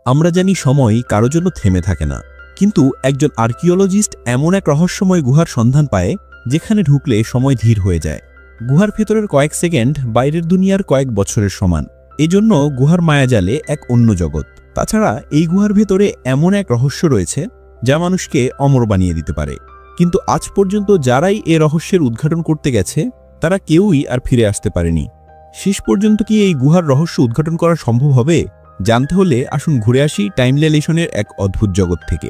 আমরা জানি সময় কারো জন্য থেমে থাকে না, কিন্তু একজন আর্কিওলজিস্ট এমন এক রহস্যময় গুহার সন্ধান পায় যেখানে ঢুকলে সময় ধীর হয়ে যায়। গুহার ভেতরের কয়েক সেকেন্ড বাইরের দুনিয়ার কয়েক বছরের সমান। এজন্য গুহার মায়াজালে এক অন্য জগৎ। তাছাড়া এই গুহার ভেতরে এমন এক রহস্য রয়েছে যা মানুষকে অমর বানিয়ে দিতে পারে। কিন্তু আজ পর্যন্ত যারাই এ রহস্যের উদ্ঘাটন করতে গেছে তারা কেউই আর ফিরে আসতে পারেনি। শেষ পর্যন্ত কি এই গুহার রহস্য উদ্ঘাটন করা সম্ভব হবে? জানতে হলে আসুন ঘুরে আসি টাইম ডাইলেশনের এক অদ্ভুত জগৎ থেকে।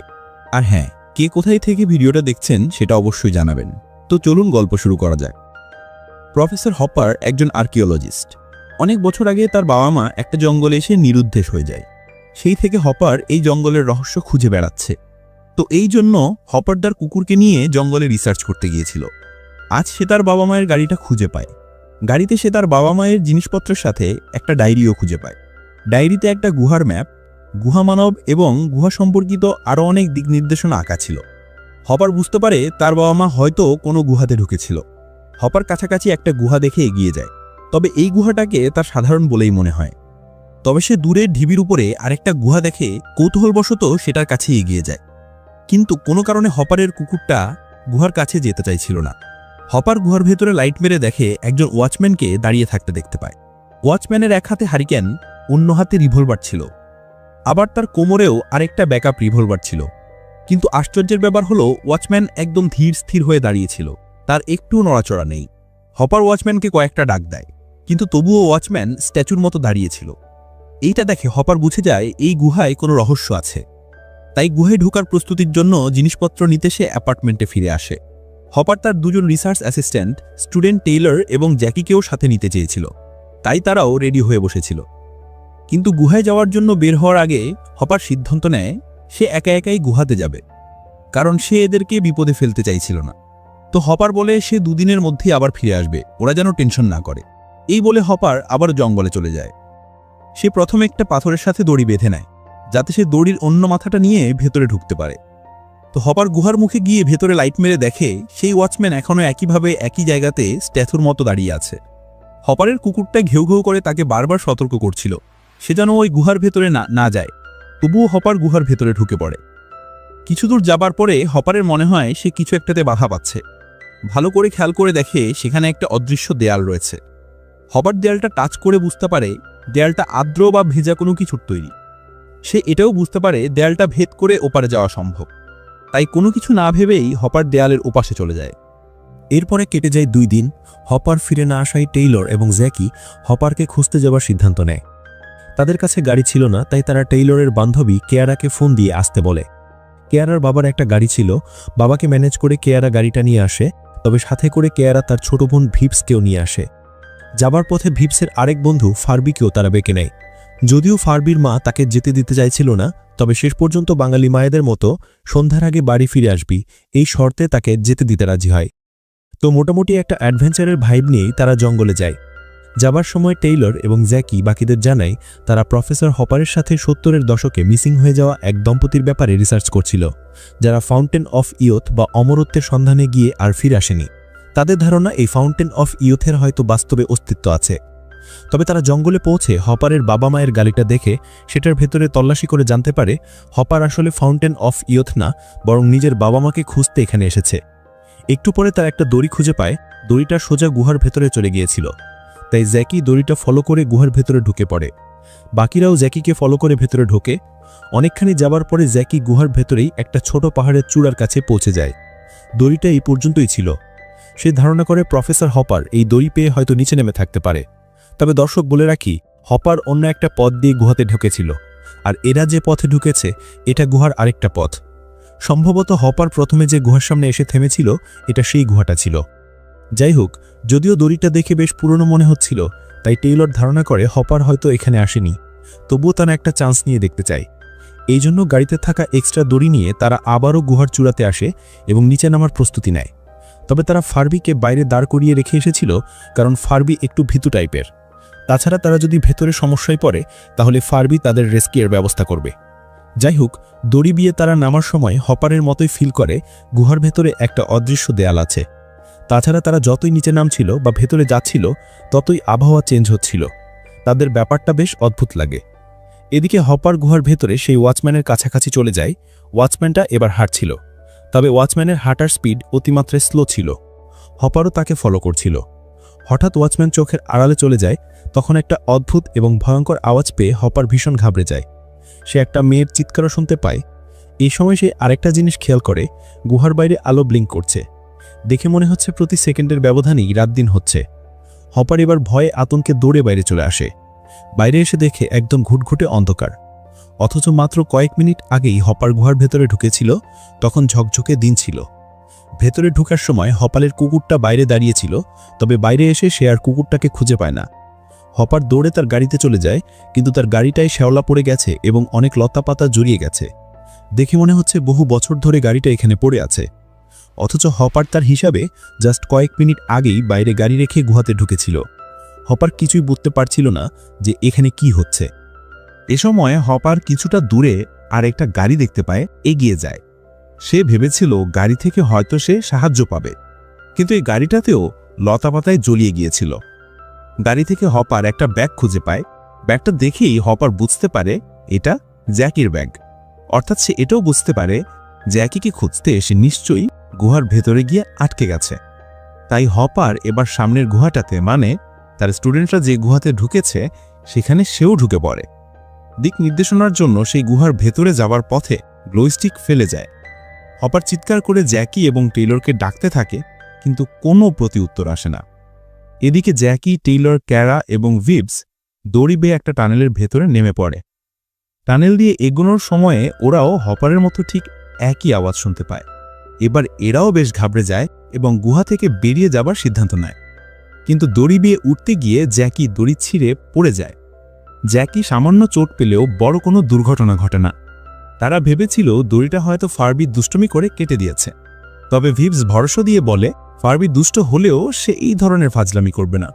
আর হ্যাঁ, কে কোথায় থেকে ভিডিওটা দেখছেন সেটা অবশ্যই জানাবেন। তো চলুন গল্প শুরু করা যাক। প্রফেসর হপার একজন আর্কিওলজিস্ট। অনেক বছর আগে তার বাবা মা একটা জঙ্গলে এসে নিরুদ্দেশ হয়ে যায়। সেই থেকে হপার এই জঙ্গলের রহস্য খুঁজে বেড়াচ্ছে। তো এই জন্য হপার তার কুকুরকে নিয়ে জঙ্গলে রিসার্চ করতে গিয়েছিল। আজ সে তার বাবা মায়ের গাড়িটা খুঁজে পায়। গাড়িতে সে তার বাবা মায়ের জিনিসপত্রের সাথে একটা ডায়েরিও খুঁজে পায়। ডায়েরিতে একটা গুহার ম্যাপ, গুহা মানব এবং গুহা সম্পর্কিত আরও অনেক দিক নির্দেশনা আঁকা ছিল। হপার বুঝতে পারে তার বাবা মা হয়তো কোনো গুহাতে ঢুকেছিল। হপার কাছাকাছি একটা গুহা দেখে এগিয়ে যায়। তবে এই গুহাটাকে তার সাধারণ বলেই মনে হয়। তবে সে দূরের ঢিবির উপরে আরেকটা গুহা দেখে কৌতূহলবশত সেটার কাছে এগিয়ে যায়। কিন্তু কোনো কারণে হপারের কুকুরটা গুহার কাছে যেতে চাইছিল না। হপার গুহার ভেতরে লাইট মেরে দেখে একজন ওয়াচম্যানকে দাঁড়িয়ে থাকতে দেখতে পায়। ওয়াচম্যানের এক হাতে হারিকেন, অন্য হাতে রিভলভার ছিল। আবার তার কোমরেও আরেকটা ব্যাকআপ রিভলভার ছিল। কিন্তু আশ্চর্যের ব্যাপার হলো ওয়াচম্যান একদম ধীর স্থির হয়ে দাঁড়িয়েছিল, তার একটু নড়াচড়া নেই। হপার ওয়াচম্যানকে কয়েকটা ডাক দেয়, কিন্তু তবুও ওয়াচম্যান স্ট্যাচুর মতো দাঁড়িয়েছিল। এইটা দেখে হপার বুঝে যায় এই গুহায় কোনো রহস্য আছে। তাই গুহায় ঢোকার প্রস্তুতির জন্য জিনিসপত্র নিতে সে অ্যাপার্টমেন্টে ফিরে আসে। হপার তার দুজন রিসার্চ অ্যাসিস্ট্যান্ট স্টুডেন্ট টেইলর এবং জ্যাকিকেও সাথে নিতে চেয়েছিল, তাই তারাও রেডি হয়ে বসেছিল। কিন্তু গুহায় যাওয়ার জন্য বের হওয়ার আগে হপার সিদ্ধান্ত নেয় সে একা একাই গুহাতে যাবে, কারণ সে এদেরকে বিপদে ফেলতে চাইছিল না। তো হপার বলে সে দুদিনের মধ্যেই আবার ফিরে আসবে, ওরা যেন টেনশন না করে। এই বলে হপার আবার জঙ্গলে চলে যায়। সে প্রথমে একটা পাথরের সাথে দড়ি বেঁধে নেয়, যাতে সে দড়ির অন্য মাথাটা নিয়ে ভেতরে ঢুকতে পারে। তো হপার গুহার মুখে গিয়ে ভেতরে লাইট মেরে দেখে সেই ওয়াচম্যান এখনও একইভাবে একই জায়গাতে স্ট্যাচুর মতো দাঁড়িয়ে আছে। হপারের কুকুরটা ঘেউ ঘেউ করে তাকে বারবার সতর্ক করছিল সে যেন ওই গুহার ভেতরে না যায়। তবুও হপার গুহার ভেতরে ঢুকে পড়ে। কিছু দূর যাবার পরে হপারের মনে হয় সে কিছু একটাতে বাধা পাচ্ছে। ভালো করে খেয়াল করে দেখে সেখানে একটা অদৃশ্য দেয়াল রয়েছে। হপার দেয়ালটা টাচ করে বুঝতে পারে দেয়ালটা আর্দ্র বা ভেজা কোনো কিছুর তৈরি। সে এটাও বুঝতে পারে দেয়ালটা ভেদ করে ওপারে যাওয়া সম্ভব। তাই কোনো কিছু না ভেবেই হপার দেয়ালের ওপাশে চলে যায়। এরপরে কেটে যায় 2 দিন। হপার ফিরে না আসায় টেইলর এবং জ্যাকি হপারকে খুঁজতে যাবার সিদ্ধান্ত নেয়। তাদের কাছে গাড়ি ছিল না, তাই তারা টেইলরের বান্ধবী কেয়ারাকে ফোন দিয়ে আসতে বলে। কেয়ারার বাবার একটা গাড়ি ছিল, বাবাকে ম্যানেজ করে কেয়ারা গাড়িটা নিয়ে আসে। তবে সাথে করে কেয়ারা তার ছোট বোন ভিপসকেও নিয়ে আসে। যাবার পথে ভিপসের আরেক বন্ধু ফার্বিকেও তারা বেঁকে নেয়। যদিও ফার্বির মা তাকে যেতে দিতে চাইছিল না, তবে শেষ পর্যন্ত বাঙালি মায়েদের মতো সন্ধ্যার আগে বাড়ি ফিরে আসবি এই শর্তে তাকে যেতে দিতে রাজি হয়। তো মোটামুটি একটা অ্যাডভেঞ্চারের ভাইব নিয়েই তারা জঙ্গলে যায়। যাবার সময় টেইলর এবং জ্যাকি বাকিদের জানায় তারা প্রফেসর হপারের সাথে 70-এর দশকে মিসিং হয়ে যাওয়া এক দম্পতির ব্যাপারে রিসার্চ করছিল, যারা ফাউন্টেন অফ ইয়থ বা অমরত্বের সন্ধানে গিয়ে আর ফিরে আসেনি। তাদের ধারণা এই ফাউন্টেন অফ ইয়থের হয়তো বাস্তবে অস্তিত্ব আছে। তবে তারা জঙ্গলে পৌঁছে হপারের বাবা মায়ের গাড়িটা দেখে সেটার ভেতরে তল্লাশি করে জানতে পারে হপার আসলে ফাউন্টেন অফ ইয়থ না, বরং নিজের বাবা মাকে খুঁজতে এখানে এসেছে। একটু পরে তার একটা দড়ি খুঁজে পায়, দড়িটা সোজা গুহার ভেতরে চলে গিয়েছিল। তাই জ্যাকি দড়িটা ফলো করে গুহার ভেতরে ঢুকে পড়ে। বাকিরাও জ্যাকিকে ফলো করে ভেতরে ঢোকে। অনেকখানি যাবার পরে জ্যাকি গুহার ভেতরেই একটা ছোট পাহাড়ের চূড়ার কাছে পৌঁছে যায়। দড়িটা এই পর্যন্তই ছিল। সে ধারণা করে প্রফেসর হপার এই দড়ি পেয়ে হয়তো নিচে নেমে থাকতে পারে। তবে দর্শক বলে রাখি, হপার অন্য একটা পথ দিয়ে গুহাতে ঢুকেছিল, আর এরা যে পথে ঢুকেছে এটা গুহার আরেকটা পথ। সম্ভবত হপার প্রথমে যে গুহার সামনে এসে থেমেছিল এটা সেই গুহাটা ছিল। যাই হোক, যদিও দড়িটা দেখে বেশ পুরনো মনে হচ্ছিল, তাই টেইলর ধারণা করে হপার হয়তো এখানে আসেনি। তবুও তারা একটা চান্স নিয়ে দেখতে চায়। এই জন্য গাড়িতে থাকা এক্সট্রা দড়ি নিয়ে তারা আবারও গুহার চূড়াতে আসে এবং নিচে নামার প্রস্তুতি নেয়। তবে তারা ফার্বিকে বাইরে দাঁড় করিয়ে রেখে এসেছিল, কারণ ফার্বি একটু ভীতু টাইপের। তাছাড়া তারা যদি ভেতরে সমস্যায় পড়ে তাহলে ফার্বি তাদের রেস্কিউর ব্যবস্থা করবে। যাই হোক, দড়ি বিয়ে তারা নামার সময় হপারের মতোই ফিল করে গুহার ভেতরে একটা অদৃশ্য দেয়াল আছে। তাছাড়া তারা যতই নিচে নামছিল বা ভেতরে যাচ্ছিল ততই আবহাওয়া চেঞ্জ হচ্ছিল। তাদের ব্যাপারটা বেশ অদ্ভুত লাগে। এদিকে হপার গুহার ভেতরে সেই ওয়াচম্যানের কাছাকাছি চলে যায়। ওয়াচম্যানটা এবার হাঁটছিল, তবে ওয়াচম্যানের হাঁটার স্পিড অতিমাত্রায় স্লো ছিল। হপারও তাকে ফলো করছিল। হঠাৎ ওয়াচম্যান চোখের আড়ালে চলে যায়। তখন একটা অদ্ভুত এবং ভয়ঙ্কর আওয়াজ পেয়ে হপার ভীষণ ঘাবড়ে যায়। সে একটা মেয়ের চিৎকারও শুনতে পায়। এই সময় সে আরেকটা জিনিস খেয়াল করে, গুহার বাইরে আলো ব্লিঙ্ক করছে। দেখে মনে হচ্ছে প্রতি সেকেন্ডের ব্যবধানেই রাত দিন হচ্ছে। হপার এবার ভয়ে আতঙ্কে দৌড়ে বাইরে চলে আসে। বাইরে এসে দেখে একদম ঘুটঘুটে অন্ধকার, অথচ মাত্র কয়েক মিনিট আগেই হপার গুহার ভেতরে ঢুকেছিল, তখন ঝকঝকে দিন ছিল। ভেতরে ঢুকার সময় হপারের কুকুরটা বাইরে দাঁড়িয়েছিল, তবে বাইরে এসে সে আর কুকুরটাকে খুঁজে পায় না। হপার দৌড়ে তার গাড়িতে চলে যায়, কিন্তু তার গাড়িটায় শ্যাওলা পড়ে গেছে এবং অনেক লতাপাতা জড়িয়ে গেছে। দেখে মনে হচ্ছে বহু বছর ধরে গাড়িটা এখানে পড়ে আছে। অথচ হপার তার হিসাবে জাস্ট কয়েক মিনিট আগেই বাইরে গাড়ি রেখে গুহাতে ঢুকেছিল। হপার কিছুই বুঝতে পারছিল না যে এখানে কি হচ্ছে। এ সময় হপার কিছুটা দূরে আর একটা গাড়ি দেখতে পায়, এগিয়ে যায়। সে ভেবেছিল গাড়ি থেকে হয়তো সে সাহায্য পাবে, কিন্তু এই গাড়িটাতেও লতাপাতায় জ্বলিয়ে গিয়েছিল। গাড়ি থেকে হপার একটা ব্যাগ খুঁজে পায়। ব্যাগটা দেখেই হপার বুঝতে পারে এটা জ্যাকির ব্যাগ। অর্থাৎ সে এটাও বুঝতে পারে জ্যাকিকে খুঁজতে সে নিশ্চয়ই গুহার ভেতরে গিয়ে আটকে গেছে। তাই হপার এবার সামনের গুহাটাতে, মানে তার স্টুডেন্টরা যে গুহাতে ঢুকেছে সেখানে সেও ঢুকে পড়ে। দিক নির্দেশনার জন্য সেই গুহার ভেতরে যাওয়ার পথে গ্লোস্টিক ফেলে যায়। হপার চিৎকার করে জ্যাকি এবং টেইলরকে ডাকতে থাকে, কিন্তু কোনো প্রতিউত্তর আসে না। এদিকে জ্যাকি, টেইলর, ক্যারা এবং ভিবস দড়ি বেয়ে একটা টানেলের ভেতরে নেমে পড়ে। টানেল দিয়ে এগোনোর সময়ে ওরাও হপারের মতো ঠিক একই আওয়াজ শুনতে পায়। এবার এরাও বেশ ঘাবড়ে যায় এবং গুহা থেকে বেরিয়ে যাবার সিদ্ধান্ত নেয়। কিন্তু দড়ি বেয়ে উঠতে গিয়ে জ্যাকি দড়ি ছিঁড়ে পড়ে যায়। জ্যাকি সামান্য চোট পেলেও বড় কোনো দুর্ঘটনা ঘটে না। তারা ভেবেছিল দড়িটা হয়তো ফারবি দুষ্টুমি করে কেটে দিয়েছে। তবে ভিবস ভরসা দিয়ে বলে ফারবি দুষ্ট হলেও সে এই ধরনের ফাজলামি করবে না।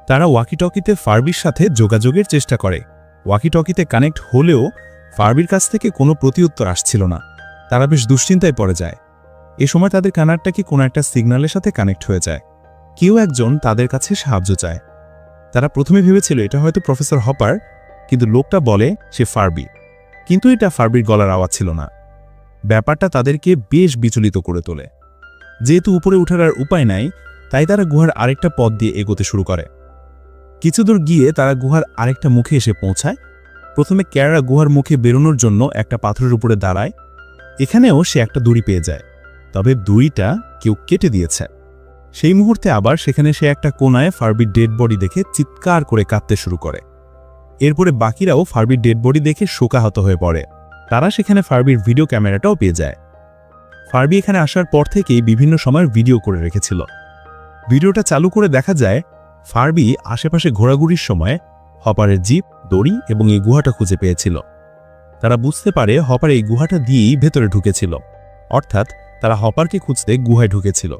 তারা ওয়াকিটকিতে ফারবির সাথে যোগাযোগের চেষ্টা করে। ওয়াকিটকিতে কানেক্ট হলেও ফারবির কাছ থেকে কোনো প্রতিউত্তর আসছিল না। তারা বেশ দুশ্চিন্তায় পড়ে যায়। এ সময় তাদের কানারটা কি কোনো একটা সিগন্যালের সাথে কানেক্ট হয়ে যায়। কেউ একজন তাদের কাছে সাহায্য চায়। তারা প্রথমে ভেবেছিল এটা হয়তো প্রফেসর হপার, কিন্তু লোকটা বলে সে ফারবি। কিন্তু এটা ফারবির গলার আওয়াজ ছিল না। ব্যাপারটা তাদেরকে বেশ বিচলিত করে তোলে। যেহেতু উপরে ওঠার আর উপায় নাই, তাই তারা গুহার আরেকটা পথ দিয়ে এগোতে শুরু করে। কিছুদূর গিয়ে তারা গুহার আরেকটা মুখে এসে পৌঁছায়। প্রথমে ক্যারা গুহার মুখে বেরোনোর জন্য একটা পাথরের উপরে দাঁড়ায়। এখানেও সে একটা দড়ি পেয়ে যায়, তবে দড়িটা কেউ কেটে দিয়েছে। সেই মুহূর্তে আবার সেখানে সে একটা কোনায় ফারবির ডেড বডি দেখে চিৎকার করে কাঁদতে শুরু করে। এরপরে বাকিরাও ফারবির ডেড বডি দেখে শোকাহত হয়ে পড়ে। তারা সেখানে ফারবির ভিডিও ক্যামেরাটাও পেয়ে যায়। ফারবি এখানে আসার পর থেকেই বিভিন্ন সময় ভিডিও করে রেখেছিল। ভিডিওটা চালু করে দেখা যায় ফারবি আশেপাশে ঘোরাঘুরির সময় হপারের জিপ, দড়ি এবং এই গুহাটা খুঁজে পেয়েছিল। তারা বুঝতে পারে হপার এই গুহাটা দিয়েই ভেতরে ঢুকেছিল, অর্থাৎ তারা হপারকে খুঁজতে গুহায় ঢুকেছিল।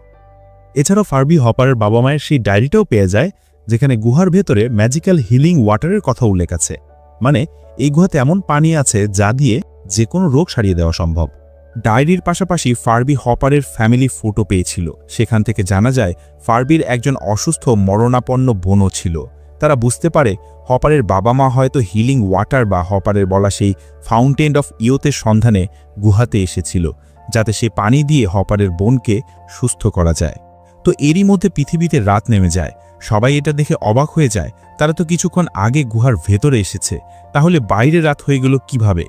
এছাড়াও ফারবি হপারের বাবা মায়ের সেই ডায়েরিটাও পেয়ে যায়, যেখানে গুহার ভেতরে ম্যাজিক্যাল হিলিং ওয়াটারের কথা উল্লেখ আছে। মানে এই গুহাতে এমন পানি আছে যা দিয়ে যে কোনো রোগ সারিয়ে দেওয়া সম্ভব। ডায়েরির পাশাপাশি ফারবি হপারের ফ্যামিলি ফটো পেয়েছিল। সেখান থেকে জানা যায় ফারবির একজন অসুস্থ মরণাপন্ন বোনও ছিল। তারা বুঝতে পারে হপারের বাবা মা হয়তো হিলিং ওয়াটার বা হপারের বলা সেই ফাউন্টেন অফ ইয়তের সন্ধানে গুহাতে এসেছিল, যাতে সে পানি দিয়ে হপারের বোনকে সুস্থ করা যায়। তো এরই মধ্যে পৃথিবীতে রাত নেমে যায়। সবাই এটা দেখে অবাক হয়ে যায়। তারা তো কিছুক্ষণ আগে গুহার ভেতরে এসেছে, তাহলে বাইরে রাত হয়ে গেল কিভাবে?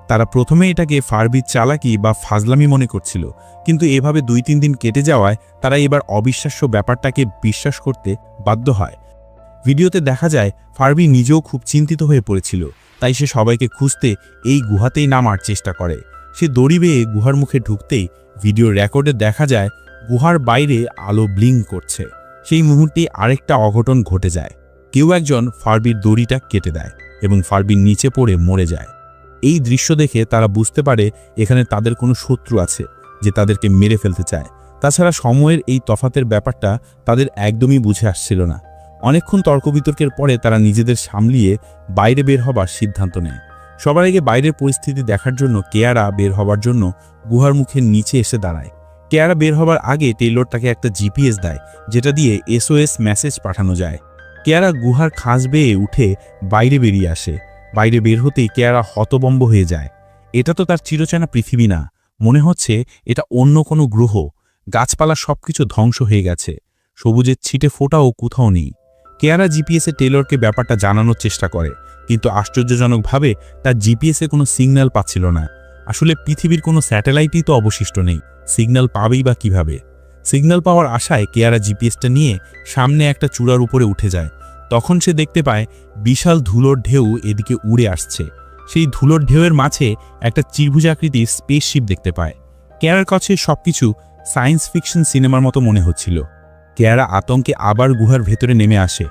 তারা প্রথমে এটাকে ফারবির চালাকি বা ফাজলামি মনে করছিল, কিন্তু এভাবে 2-3 দিন কেটে যাওয়ায় তারা এবার অবিশ্বাস্য ব্যাপারটাকে বিশ্বাস করতে বাধ্য হয়। ভিডিওতে দেখা যায় ফারবি নিজেও খুব চিন্তিত হয়ে পড়েছিল, তাই সে সবাইকে খুঁজতে এই গুহাতেই নামার চেষ্টা করে। সে দড়ি বেয়ে গুহার মুখে ঢুকতেই ভিডিও রেকর্ডে দেখা যায় গুহার বাইরে আলো ব্লিঙ্ক করছে। সেই মুহূর্তেই আরেকটা অঘটন ঘটে যায়। কেউ একজন ফারবির দড়িটা কেটে দেয় এবং ফারবির নিচে পড়ে মরে যায়। এই দৃশ্য দেখে তারা বুঝতে পারে এখানে তাদের কোনো শত্রু আছে যে তাদেরকে মেরে ফেলতে চায়। তাছাড়া সময়ের এই তফাতের ব্যাপারটা তাদের একদমই বুঝে আসছিল না। অনেকক্ষণ তর্ক বিতর্কের পরে তারা নিজেদের সামলিয়ে বাইরে বের হবার সিদ্ধান্ত নেয়। সবার আগে বাইরের পরিস্থিতি দেখার জন্য কেয়ারা বের হবার জন্য গুহার মুখের নিচে এসে দাঁড়ায়। কেয়ারা বের হবার আগে টেইলর তাকে একটা জিপিএস দেয়, যেটা দিয়ে SOS মেসেজ পাঠানো যায়। কেয়ারা গুহার খাঁজ বেয়ে উঠে বাইরে বেরিয়ে আসে। বাইরে বের হতেই কেয়ারা হতবম্ব হয়ে যায়। এটা তো তার চিরচেনা পৃথিবী না, মনে হচ্ছে এটা অন্য কোনো গ্রহ। গাছপালা সবকিছু ধ্বংস হয়ে গেছে, সবুজের ছিটে ফোটাও কোথাও নেই। কেয়ারা জিপিএসে টেলরকে ব্যাপারটা জানানোর চেষ্টা করে, কিন্তু আশ্চর্যজনকভাবে তার জিপিএসে কোনো সিগন্যাল পাচ্ছিল না। আসলে পৃথিবীর কোনো স্যাটেলাইটই তো অবশিষ্ট নেই, সিগন্যাল পাবেই বা কিভাবে? সিগন্যাল পাওয়ার আশায় কেয়ারা জিপিএসটা নিয়ে সামনে একটা চূড়ার উপরে উঠে যায়। তখন সে দেখতে পায় বিশাল ধুলোর ঢেউ এদিকে উড়ে আসছে। সেই ধুলোর ঢেউয়ের মাঝে একটা ত্রিভুজাকৃতির স্পেসশিপ দেখতে পায়। কেয়ারার কাছে সবকিছু সায়েন্স ফিকশন সিনেমার মতো মনে হচ্ছিল। কেয়ারা আতঙ্কে আবার গুহার ভেতরে নেমে আসে।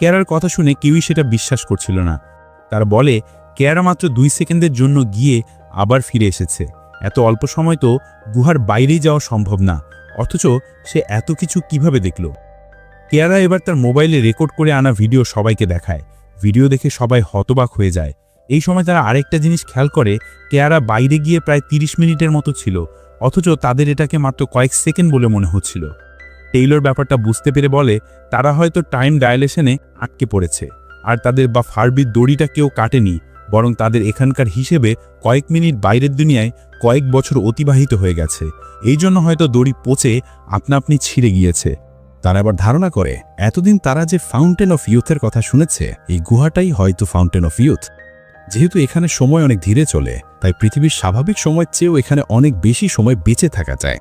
কেয়ারার কথা শুনে কেউই সেটা বিশ্বাস করছিল না। তারা বলে কেয়ারা মাত্র 2 সেকেন্ডের জন্য গিয়ে আবার ফিরে এসেছে। এত অল্প সময় তো গুহার বাইরেই যাওয়া সম্ভব না, অথচ সে এত কিছু কিভাবে দেখল? কেয়ারা এবার তার মোবাইলে রেকর্ড করে আনা ভিডিও সবাইকে দেখায়। ভিডিও দেখে সবাই হতবাক হয়ে যায়। এই সময় তারা আরেকটা জিনিস খেয়াল করে, কেয়ারা বাইরে গিয়ে প্রায় 30 মিনিটের মতো ছিল, অথচ তাদের এটাকে মাত্র কয়েক সেকেন্ড বলে মনে হচ্ছিল। টেইলর ব্যাপারটা বুঝতে পেরে বলে তারা হয়তো টাইম ডায়ালেশনে আটকে পড়েছে, আর তাদের বা ফার্বির দড়িটা কেউ কাটেনি, বরং তাদের এখানকার হিসেবে কয়েক মিনিট বাইরের দুনিয়ায় কয়েক বছর অতিবাহিত হয়ে গেছে। এই জন্য হয়তো দড়ি পচে আপনা আপনি ছিঁড়ে গিয়েছে। তারা আবার ধারণা করে এতদিন তারা যে ফাউন্টেন অফ ইউথের কথা শুনেছে, এই গুহাটাই হয়তো ফাউন্টেন অফ ইউথ। যেহেতু এখানে সময় অনেক ধীরে চলে, তাই পৃথিবীর স্বাভাবিক সময়ের চেয়েও এখানে অনেক বেশি সময় বেঁচে থাকা যায়।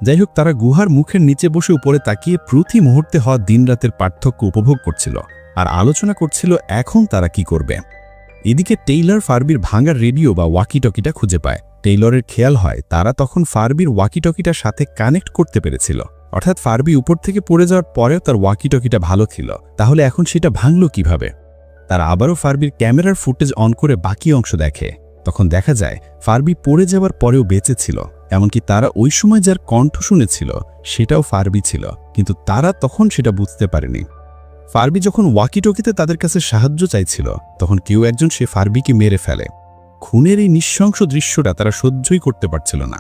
যাই হোক, তারা গুহার মুখের নিচে বসে উপরে তাকিয়ে প্রতি মুহূর্তে হওয়া দিনরাতের পার্থক্য উপভোগ করছিল আর আলোচনা করছিল এখন তারা কি করবে। এদিকে টেইলর ফার্বির ভাঙা রেডিও বা ওয়াকিটকিটা খুঁজে পায়। টেইলরের খেয়াল হয় তারা তখন ফার্বির ওয়াকিটকিটার সাথে কানেক্ট করতে পেরেছিল, অর্থাৎ ফার্বি উপর থেকে পড়ে যাওয়ার পরেও তার ওয়াকিটকিটা ভালো ছিল। তাহলে এখন সেটা ভাঙল কিভাবে? তারা আবারও ফার্বির ক্যামেরার ফুটেজ অন করে বাকি অংশ দেখে। তখন দেখা যায় ফার্বি পড়ে যাওয়ার পরেও বেঁচে ছিল, এমনকি তারা ওই সময় যার কণ্ঠ শুনেছিল সেটাও ফার্বি ছিল, কিন্তু তারা তখন সেটা বুঝতে পারেনি। ফার্বি যখন ওয়াকিটকিতে তাদের কাছে সাহায্য চাইছিল, তখন কেউ একজন সে ফার্বিকে মেরে ফেলে। খুনের এই নৃশংস দৃশ্যটা তারা সহ্যই করতে পারছিল না।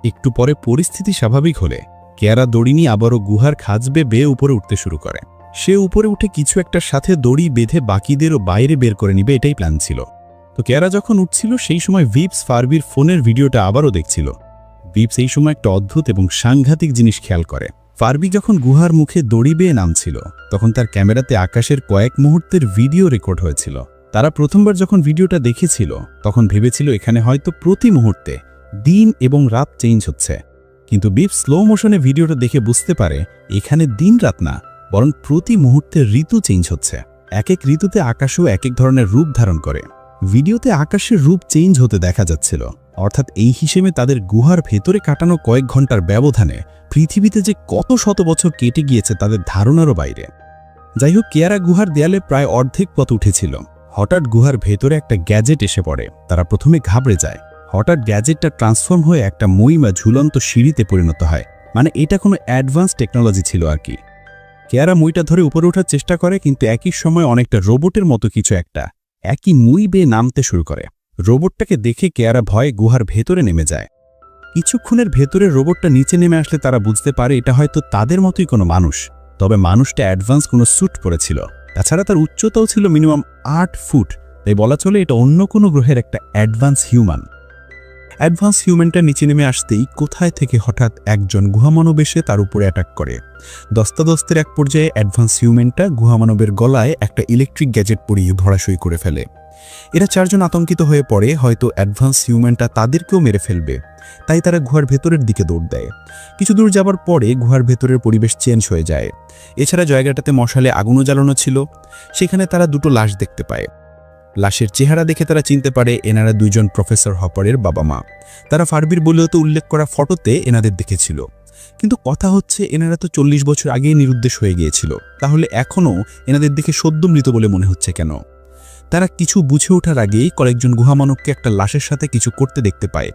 একটু পরে পরিস্থিতি স্বাভাবিক হলে কেয়ারা দড়ি নিয়ে আবারও গুহার খাঁজ বেয়ে উপরে উঠতে শুরু করে। সে উপরে উঠে কিছু একটার সাথে দড়ি বেঁধে বাকিদেরও বাইরে বের করে নিবে, এটাই প্ল্যান ছিল। তো কেয়ারা যখন উঠছিল সেই সময় ভিপস ফার্বির ফোনের ভিডিওটা আবারও দেখছিল। ভিপস এই সময় একটা অদ্ভুত এবং সাংঘাতিক জিনিস খেয়াল করে। ফার্বি যখন গুহার মুখে দড়ি বেয়ে নামছিল, তখন তার ক্যামেরাতে আকাশের কয়েক মুহূর্তের ভিডিও রেকর্ড হয়েছিল। তারা প্রথমবার যখন ভিডিওটা দেখেছিল, তখন ভেবেছিল এখানে হয়তো প্রতি মুহূর্তে দিন এবং রাত চেঞ্জ হচ্ছে। কিন্তু ভিপস স্লো মোশনে ভিডিওটা দেখে বুঝতে পারে এখানে দিন রাত না, বরং প্রতি মুহূর্তে ঋতু চেঞ্জ হচ্ছে। এক এক ঋতুতে আকাশও এক এক ধরনের রূপ ধারণ করে। ভিডিওতে আকাশের রূপ চেঞ্জ হতে দেখা যাচ্ছিল, অর্থাৎ এই হিসেবে তাদের গুহার ভেতরে কাটানো কয়েক ঘন্টার ব্যবধানে পৃথিবীতে যে কত শত বছর কেটে গিয়েছে তাদের ধারণারও বাইরে। যাই হোক, কেয়ারা গুহার দেয়ালে প্রায় অর্ধেক পথ উঠেছিল। হঠাৎ গুহার ভেতরে একটা গ্যাজেট এসে পড়ে। তারা প্রথমে ঘাবড়ে যায়। হঠাৎ গ্যাজেটটা ট্রান্সফর্ম হয়ে একটা মই বা ঝুলন্ত সিঁড়িতে পরিণত হয়। মানে এটা কোনো অ্যাডভান্স টেকনোলজি ছিল আর কি। কেয়ারা মইটা ধরে উপরে ওঠার চেষ্টা করে, কিন্তু একই সময় অনেকটা রোবটের মতো কিছু একটা একই মই বেয়ে নামতে শুরু করে। রোবটটাকে দেখে কেয়ারা ভয়ে গুহার ভেতরে নেমে যায়। কিছুক্ষণের ভেতরে রোবটটা নিচে নেমে আসলে তারা বুঝতে পারে এটা হয়তো তাদের মতোই কোনো মানুষ, তবে মানুষটা অ্যাডভান্স কোনো স্যুট পরেছিল। তাছাড়া তার উচ্চতাও ছিল মিনিমাম 8 ফুট, তাই বলা চলে এটা অন্য কোনো গ্রহের একটা অ্যাডভান্স হিউম্যান। অ্যাডভান্স হিউম্যানটা নিচে নেমে আসতেই কোথায় থেকে হঠাৎ একজন গুহামানব এসে তার উপরে অ্যাটাক করে। দস্তাদস্তের এক পর্যায়ে অ্যাডভান্স হিউম্যানটা গুহামানবের গলায় একটা ইলেকট্রিক গ্যাজেট পরিয়ে ধরাশয়ী করে ফেলে। এরা চারজন আতঙ্কিত হয়ে পড়ে হয়তো অ্যাডভান্স হিউম্যানটা তাদেরকেও মেরে ফেলবে, তাই তারা গুহার ভেতরের দিকে দৌড় দেয়। কিছু দূর যাবার পরে গুহার ভেতরের পরিবেশ চেঞ্জ হয়ে যায়। এছাড়া জায়গাটাতে মশালে আগুনও জ্বালানো ছিল। সেখানে তারা দুটো লাশ দেখতে পায়। লাশের চেহারা দেখে তারা চিনতে পারে এনারা দুইজন প্রফেসর হপারের বাবা মা। তারা ফার্বির বলেও তো উল্লেখ করা ফটোতে এনাদের দেখেছিল। কিন্তু কথা হচ্ছে এনারা তো 40 বছর আগেই নিরুদ্দেশ হয়ে গিয়েছিল, তাহলে এখনও এনাদের দেখে সদ্য মৃত বলে মনে হচ্ছে কেন? তারা কিছু বুঝে ওঠার আগেই কয়েকজন গুহামানবকে একটা লাশের সাথে কিছু করতে দেখতে পায়।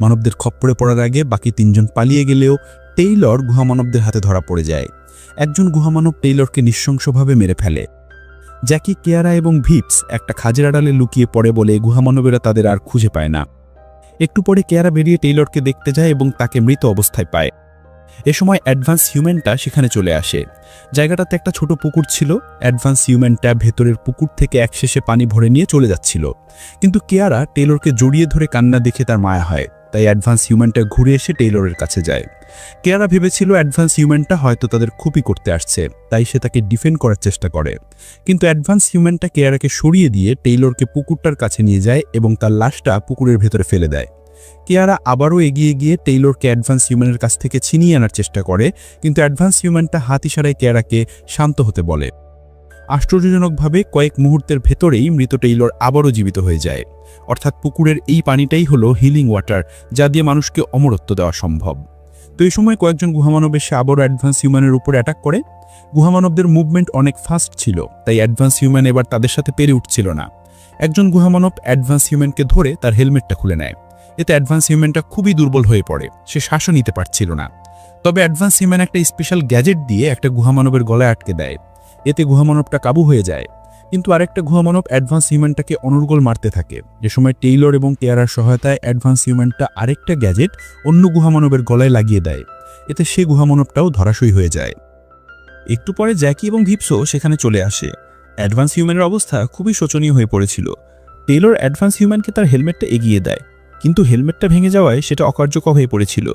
মানবদের খপ্পরে পড়ার আগে বাকি 3 জন পালিয়ে গেলেও টেইলর গুহামানবদের হাতে ধরা পড়ে যায়। একজন গুহামানব টেইলরকে নৃশংসভাবে মেরে ফেলে। জ্যাকি, কেয়ারা এবং ভিপস একটা খাজের আড়ালে লুকিয়ে পড়ে বলে গুহামানবেরা তাদের আর খুঁজে পায় না। একটু পরে কেয়ারা বেরিয়ে টেইলরকে দেখতে যায় এবং তাকে মৃত অবস্থায় পায়। এ সময় অ্যাডভান্স হিউম্যানটা সেখানে চলে আসে। জায়গাটাতে একটা ছোট পুকুর ছিল। অ্যাডভান্স হিউম্যানটা ভেতরের পুকুর থেকে একশেষে পানি ভরে নিয়ে চলে যাচ্ছিল, কিন্তু কেয়ারা টেইলরকে জড়িয়ে ধরে কান্না দেখে তার মায়া হয়। তাই অ্যাডভান্স হিউম্যানটা ঘুরে এসে টেইলরের কাছে যায়। কেয়ারা ভেবেছিল অ্যাডভান্স হিউম্যানটা হয়তো তাদের ক্ষতি করতে আসছে, তাই সে তাকে ডিফেন্ড করার চেষ্টা করে। কিন্তু অ্যাডভান্স হিউম্যানটা কেয়ারাকে সরিয়ে দিয়ে টেইলরকে পুকুরটার কাছে নিয়ে যায় এবং তার লাশটা পুকুরের ভেতরে ফেলে দেয়। কেয়ারা আবারও এগিয়ে গিয়ে টেইলরকে অ্যাডভান্স হিউম্যানের কাছ থেকে ছিনিয়ে আনার চেষ্টা করে, কিন্তু অ্যাডভান্স হিউম্যানটা হাত ইশারায় কেয়ারাকে শান্ত হতে বলে। আশ্চর্যজনকভাবে কয়েক মুহূর্তের ভেতরেই মৃত টেইলর আবারও জীবিত হয়ে যায়। অর্থাৎ পুকুরের এই পানিটাই হলো হিলিং ওয়াটার, যা দিয়ে মানুষকে অমরত্ব দেওয়া সম্ভব। তো এই সময় কয়েকজন গুহামানব এসে আবারও অ্যাডভান্স হিউম্যানের উপর অ্যাটাক করে। গুহামানবদের মুভমেন্ট অনেক ফাস্ট ছিল, তাই অ্যাডভান্স হিউম্যান এবার তাদের সাথে পেরে উঠছিল না। একজন গুহামানব অ্যাডভান্স হিউম্যানকে ধরে তার হেলমেটটা খুলে নেয়। এতে অ্যাডভান্স হিউম্যানটা খুবই দুর্বল হয়ে পড়ে, সে শ্বাসও নিতে পারছিল না। তবে অ্যাডভান্স হিউম্যান একটা স্পেশাল গ্যাজেট দিয়ে একটা গুহামানবের গলায় আটকে দেয়। এতে গুহামানবটা কাবু হয়ে যায়, কিন্তু আরেকটা গুহামানব অ্যাডভান্স হিউম্যানটাকে অনর্গল মারতে থাকে। যে সময় টেইলর এবং কেয়ারার সহায়তায় অ্যাডভান্স হিউম্যানটা আরেকটা গ্যাজেট অন্য গুহামানবের গলায় লাগিয়ে দেয়। এতে সে গুহামানবটাও ধরাশয়ী হয়ে যায়। একটু পরে জ্যাকি এবং ভিপসো সেখানে চলে আসে। অ্যাডভান্স হিউম্যানের অবস্থা খুবই শোচনীয় হয়ে পড়েছিল। টেইলর অ্যাডভান্স হিউম্যানকে তার হেলমেটটা এগিয়ে দেয়, কিন্তু হেলমেটটা ভেঙে যাওয়ায় সেটা অকার্যকর হয়ে পড়েছিল।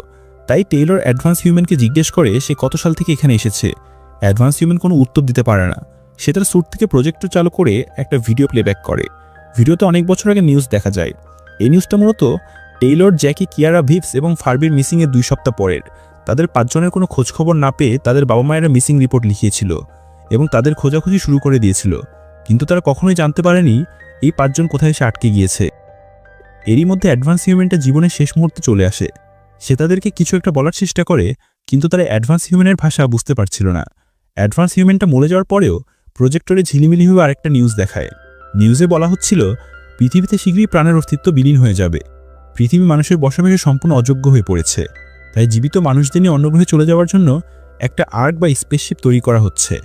তাই টেইলর অ্যাডভান্স হিউম্যানকে জিজ্ঞেস করে সে কত সাল থেকে এখানে এসেছে। অ্যাডভান্স হিউম্যান কোনো উত্তর দিতে পারে না। সে তার স্যুট থেকে প্রজেক্টর চালু করে একটা ভিডিও প্লেব্যাক করে। ভিডিওতে অনেক বছর আগে নিউজ দেখা যায়। এই নিউজটা মূলত টেইলর, জ্যাকি, কিয়ারা, ভিপস এবং ফার্বির মিসিংয়ের 2 সপ্তাহ পরের। তাদের 5 জনের কোনো খোঁজখবর না পেয়ে তাদের বাবা মায়েরা মিসিং রিপোর্ট লিখিয়েছিল এবং তাদের খোঁজাখুঁজি শুরু করে দিয়েছিল, কিন্তু তারা কখনোই জানতে পারেনি এই 5 জন কোথায় এসে আটকে গিয়েছে। এরই মধ্যে অ্যাডভান্স হিউম্যানটা জীবনের শেষ মুহূর্তে চলে আসে। সে তাদেরকে কিছু একটা বলার চেষ্টা করে, কিন্তু তারা অ্যাডভান্স হিউম্যানের ভাষা বুঝতে পারছিল না। অ্যাডভান্স হিউম্যানটা মরে যাওয়ার পরেও প্রজেক্টরে ঝিলিমিলিভাবে আরেকটা নিউজ দেখায়। নিউজে বলা হচ্ছিল পৃথিবীতে শীঘ্রই প্রাণের অস্তিত্ব বিলীন হয়ে যাবে। পৃথিবী মানুষের বসবাসে সম্পূর্ণ অযোগ্য হয়ে পড়েছে। তাই জীবিত মানুষদের নিয়ে অন্য গ্রহে চলে যাওয়ার জন্য একটা আর্ক বা স্পেসশিপ তৈরি করা হচ্ছে।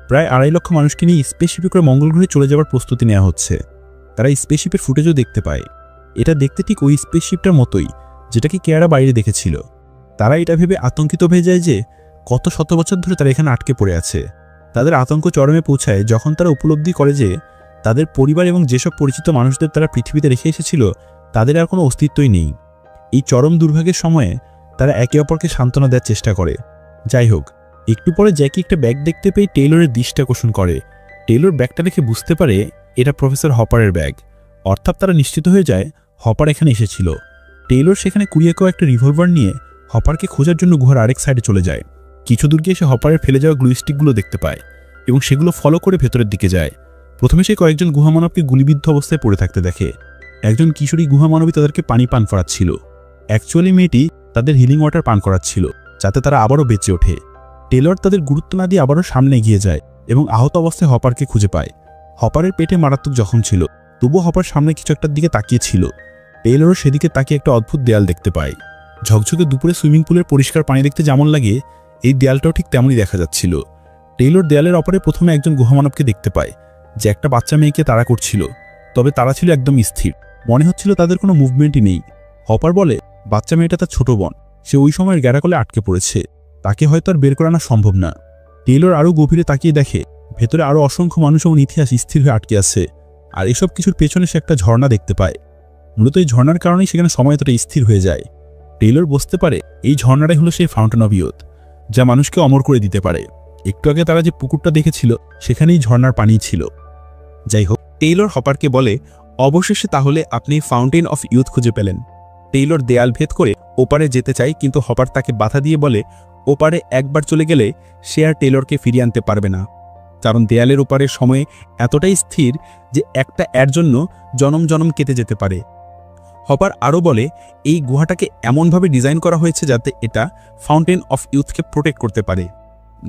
প্রায় 2.5 লক্ষ মানুষকে নিয়ে স্পেসশিপে করে মঙ্গল গ্রহে চলে যাওয়ার প্রস্তুতি নেওয়া হচ্ছে। তারা স্পেসশিপের ফুটেজও দেখতে পায়। এটা দেখতে ঠিক ওই স্পেসশিপটার মতোই, যেটাকে কেয়ারা বাইরে দেখেছিল। তারা এটা ভেবে আতঙ্কিত হয়ে যায় যে কত শত বছর ধরে তারা এখানে আটকে পড়ে আছে। তাদের আতঙ্ক চরমে পৌঁছায় যখন তারা উপলব্ধি করে যে তাদের পরিবার এবং যেসব পরিচিত মানুষদের তারা পৃথিবীতে রেখে এসেছিল তাদের আর কোনো অস্তিত্বই নেই। এই চরম দুর্ভাগ্যের সময়ে তারা একে অপরকে সান্ত্বনা দেওয়ার চেষ্টা করে। যাই হোক, একটু পরে জ্যাকি একটা ব্যাগ দেখতে পেয়ে টেইলরের দৃষ্টি আকর্ষণ করে। টেইলর ব্যাগটা দেখে বুঝতে পারে এটা প্রফেসর হপারের ব্যাগ। অর্থাৎ তারা নিশ্চিত হয়ে যায় হপার এখানে এসেছিল। টেইলর সেখানে কুড়িয়ে একটা রিভলভার নিয়ে হপারকে খোঁজার জন্য গুহার আরেক সাইডে চলে যায়। কিছু দূর গিয়ে সে হপারের ফেলে যাওয়া গ্লুস্টিকগুলো দেখতে পায় এবং সেগুলো ফলো করে ভেতরের দিকে যায়। প্রথমে সে কয়েকজন গুহামানবকে গুলিবিদ্ধ অবস্থায় পড়ে থাকতে দেখে। একজন কিশোরী গুহামানবী তাদেরকে পানি পান করাচ্ছিল। অ্যাকচুয়ালি মেয়েটি তাদের হিলিং ওয়াটার পান করাচ্ছিল, যাতে তারা আবারও বেঁচে ওঠে। টেইলর তাদের গুরুত্ব না দিয়ে আবারও সামনে এগিয়ে যায় এবং আহত অবস্থায় হপারকে খুঁজে পায়। হপারের পেটে মারাত্মক জখম ছিল, তবুও হপার সামনে কিছু একটার দিকে তাকিয়েছিল। টেইলরও সেদিকে তাকিয়ে একটা অদ্ভুত দেয়াল দেখতে পায়। ঝকঝকে দুপুরে সুইমিং পুলের পরিষ্কার পানি দেখতে যেমন লাগে, এই দেয়ালটাও ঠিক তেমনই দেখা যাচ্ছিল। টেইলর দেয়ালের অপরে প্রথমে একজন গুহামানবকে দেখতে পায় যে একটা বাচ্চা মেয়েকে তাড়া করছিল, তবে তারা ছিল একদম স্থির। মনে হচ্ছিল তাদের কোনো মুভমেন্টই নেই। হপার বলে বাচ্চা মেয়েটা তার ছোট বোন, সে ওই সময়ের গ্যারাকলে আটকে পড়েছে, তাকে হয়তো আর বের করানো সম্ভব না। টেইলর আরও গভীরে তাকিয়ে দেখে ভেতরে আরও অসংখ্য মানুষ এবং ইতিহাস স্থির হয়ে আটকে আছে। আর এসব কিছুর পেছনে সে একটা ঝর্ণা দেখতে পায়। মূলত এই ঝর্ণার কারণেই সেখানে সময় এতটা স্থির হয়ে যায়। টেইলর বুঝতে পারে এই ঝর্ণাটাই হলো সেই ফাউন্টেন অফ ইয়ুথ, যা মানুষকে অমর করে দিতে পারে। একটু আগে তারা যে পুকুরটা দেখেছিল সেখানেই ঝর্ণার পানি ছিল। যাই হোক, টেইলর হপারকে বলে অবশেষে তাহলে আপনি ফাউন্টেন অফ ইয়ুথ খুঁজে পেলেন। টেইলর দেয়াল ভেদ করে ওপারে যেতে চায়, কিন্তু হপার তাকে বাধা দিয়ে বলে ওপারে একবার চলে গেলে সে আর টেইলরকে ফিরিয়ে আনতে পারবে না, কারণ দেয়ালের ওপারের সময় এতটাই স্থির যে একটা এর জন্য জনম জনম কেটে যেতে পারে। হপার আরও বলে এই গুহাটাকে এমনভাবে ডিজাইন করা হয়েছে যাতে এটা ফাউন্টেন অফ ইয়ুথকে প্রোটেক্ট করতে পারে।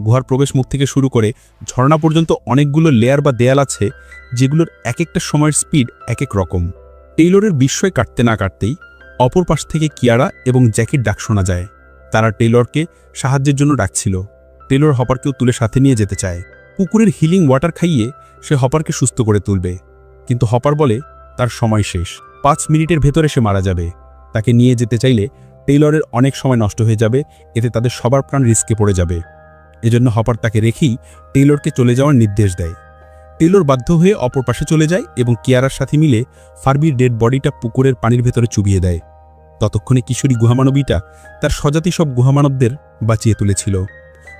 গুহার প্রবেশ মুখ থেকে শুরু করে ঝর্ণা পর্যন্ত অনেকগুলো লেয়ার বা দেয়াল আছে, যেগুলোর এক একটা সময়ের স্পিড এক এক রকম। টেইলরের বিস্ময় কাটতে না কাটতেই অপর পাশ থেকে কিয়ারা এবং জ্যাকির ডাক শোনা যায়। তারা টেইলরকে সাহায্যের জন্য ডাকছিল। টেইলর হপারকেও তুলে সাথে নিয়ে যেতে চায়। পুকুরের হিলিং ওয়াটার খাইয়ে সে হপারকে সুস্থ করে তুলবে, কিন্তু হপার বলে তার সময় শেষ, 5 মিনিটের ভেতরে সে মারা যাবে। তাকে নিয়ে যেতে চাইলে টেইলরের অনেক সময় নষ্ট হয়ে যাবে, এতে তাদের সবার প্রাণ রিস্কে পড়ে যাবে। এজন্য হপার তাকে রেখেই টেইলরকে চলে যাওয়ার নির্দেশ দেয়। টেইলর বাধ্য হয়ে অপর পাশে চলে যায় এবং কিয়ারার সাথে মিলে ফার্বির ডেড বডিটা পুকুরের পানির ভেতরে চুবিয়ে দেয়। ততক্ষণে কিশোরী গুহামানবীটা তার স্বজাতি সব গুহামানবদের বাঁচিয়ে তুলেছিল।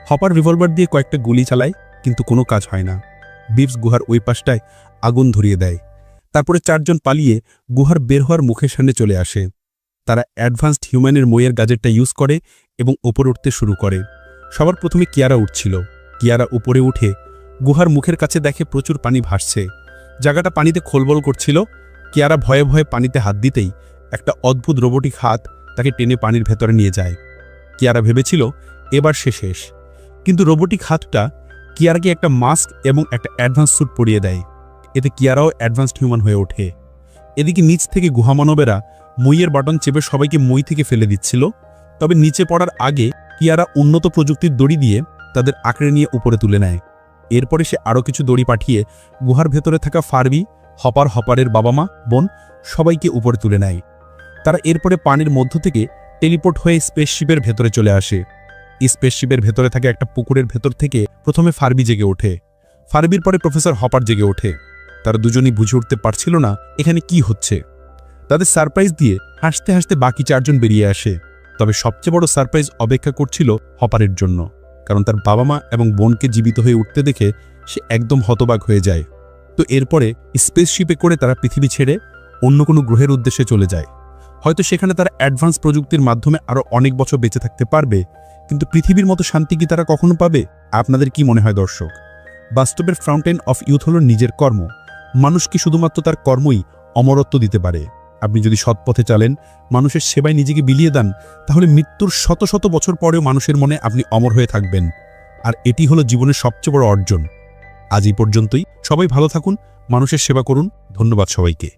হপার রিভলভার দিয়ে কয়েকটা গুলি চালায়, কিন্তু কোনো কাজ হয় না। বিভস গুহার ওই পাশটায় আগুন ধরিয়ে দেয়। তারপরে 4 জন পালিয়ে গুহার বের হওয়ার মুখের সামনে চলে আসে। তারা অ্যাডভান্সড হিউম্যানের মইয়ের গ্যাজেটটা ইউজ করে এবং ওপরে উঠতে শুরু করে। সবার প্রথমে কিয়ারা উঠছিল। কিয়ারা উপরে উঠে গুহার মুখের কাছে দেখে প্রচুর পানি ভাসছে। জায়গাটা পানিতে খোলবল করছিল। কিয়ারা ভয়ে ভয়ে পানিতে হাত দিতেই একটা অদ্ভুত রোবোটিক হাত তাকে টেনে পানির ভেতরে নিয়ে যায়। কিয়ারা ভেবেছিল এবার সে শেষ, কিন্তু রোবোটিক হাতটা কিয়ারাকে একটা মাস্ক এবং একটা অ্যাডভান্স স্যুট পরিয়ে দেয়। এতে কিয়ারাও অ্যাডভান্সড হিউম্যান হয়ে ওঠে। এদিকে নিচ থেকে গুহামানবেরা মইয়ের বাটন চেপে সবাইকে মই থেকে ফেলে দিচ্ছিল। তবে নিচে পড়ার আগে কিয়ারা উন্নত প্রযুক্তির দড়ি দিয়ে তাদের আঁকড়ে নিয়ে উপরে তুলে নেয়। এরপরে সে আরও কিছু দড়ি পাঠিয়ে গুহার ভেতরে থাকা ফার্বি, হপারের বাবা মা, বোন সবাইকে উপরে তুলে নেয়। তারা এরপরে পানির মধ্য থেকে টেলিপোর্ট হয়ে স্পেসশিপের ভেতরে চলে আসে। স্পেসশিপের ভেতরে থাকা একটা পুকুরের ভেতর থেকে প্রথমে ফার্বি জেগে ওঠে। ফার্বির পরে প্রফেসর হপার জেগে ওঠে। তারা দুজনেই বুঝে উঠতে পারছিল না এখানে কি হচ্ছে। তাদের সারপ্রাইজ দিয়ে হাসতে হাসতে বাকি 4 জন বেরিয়ে আসে। তবে সবচেয়ে বড় সারপ্রাইজ অপেক্ষা করছিল হপারের জন্য, কারণ তার বাবা মা এবং বোনকে জীবিত হয়ে উঠতে দেখে সে একদম হতবাক হয়ে যায়। তো এরপরে স্পেসশিপে করে তারা পৃথিবী ছেড়ে অন্য কোনো গ্রহের উদ্দেশ্যে চলে যায়। হয়তো সেখানে তারা অ্যাডভান্স প্রযুক্তির মাধ্যমে আরও অনেক বছর বেঁচে থাকতে পারবে, কিন্তু পৃথিবীর মতো শান্তি কি তারা কখনো পাবে? আপনাদের কি মনে হয় দর্শক? বাস্তবের ফাউন্টেন অফ ইউথ হল নিজের কর্ম। মানুষকে শুধুমাত্র তার কর্মই অমরত্ব দিতে পারে। আপনি যদি সৎ পথে চলেন, মানুষের সেবায় নিজেকে বিলিয়ে দেন, তাহলে মৃত্যুর শত শত বছর পরেও মানুষের মনে আপনি অমর হয়ে থাকবেন। আর এটি হলো জীবনের সবচেয়ে বড় অর্জন। আজ এই পর্যন্তই। সবাই ভালো থাকুন, মানুষের সেবা করুন। ধন্যবাদ সবাইকে।